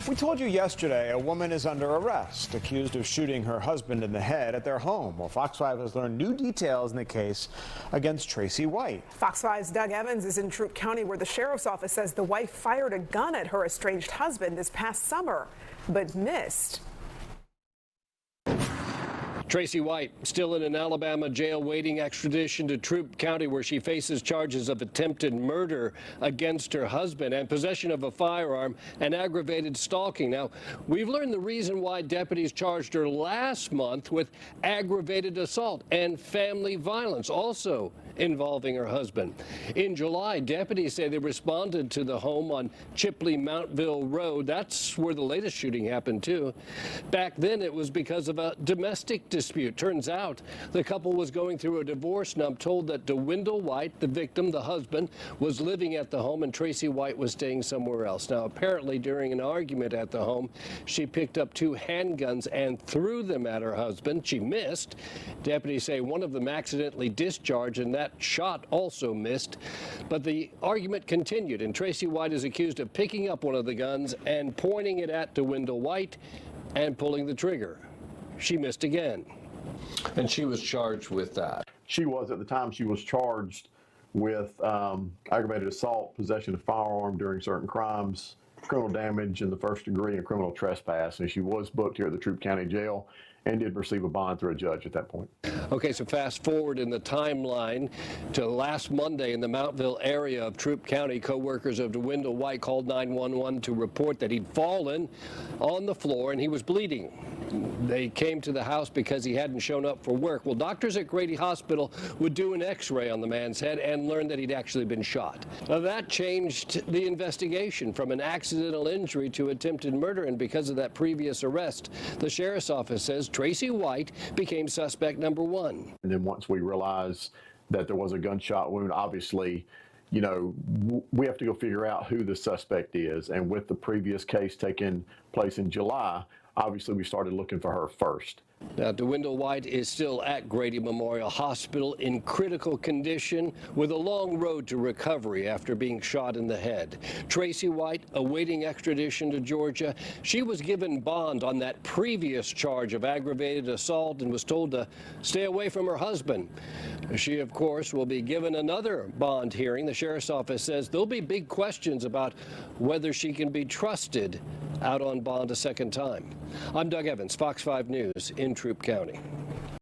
We told you yesterday a woman is under arrest, accused of shooting her husband in the head at their home. Well, Fox 5 has learned new details in the case against Tracy White. Fox 5's Doug Evans is in Troup County, where the sheriff's office says the wife fired a gun at her estranged husband this past summer, but missed. Tracy White still in an Alabama jail waiting extradition to Troup County, where she faces charges of attempted murder against her husband and possession of a firearm and aggravated stalking. Now, we've learned the reason why deputies charged her last month with aggravated assault and family violence, also involving her husband. In July, deputies say they responded to the home on Chipley-Mountville Road. That's where the latest shooting happened, too. Back then, it was because of a domestic dispute. Turns out the couple was going through a divorce, and I'm told that Dawendall White, the victim, the husband, was living at the home and Tracy White was staying somewhere else. Now, apparently, during an argument at the home, she picked up two handguns and threw them at her husband. She missed. Deputies say one of them accidentally discharged, and that shot also missed. But the argument continued, and Tracy White is accused of picking up one of the guns and pointing it at Dawendall White and pulling the trigger. She missed again. And she was charged with that. She was, at the time, she was charged with aggravated assault, possession of firearm during certain crimes, criminal damage in the first degree, and criminal trespass. And she was booked here at the Troup County Jail and did receive a bond through a judge at that point. Okay, so fast forward in the timeline to last Monday in the Mountville area of Troup County. Co-workers of Dawendall White called 911 to report that he'd fallen on the floor and he was bleeding. They came to the house because he hadn't shown up for work. Well, doctors at Grady Hospital would do an x-ray on the man's head and learn that he'd actually been shot. Now, that changed the investigation from an accidental injury to attempted murder, and because of that previous arrest, the sheriff's office says Tracy White became suspect number one. And then once we realized that there was a gunshot wound, obviously, you know, we have to go figure out who the suspect is. And with the previous case taking place in July, obviously we started looking for her first. Now, Dawendall White is still at Grady Memorial Hospital in critical condition with a long road to recovery after being shot in the head. Tracy White awaiting extradition to Georgia. She was given bond on that previous charge of aggravated assault and was told to stay away from her husband. She, of course, will be given another bond hearing. The sheriff's office says there'll be big questions about whether she can be trusted out on bond a second time. I'm Doug Evans, Fox 5 News in Troup County.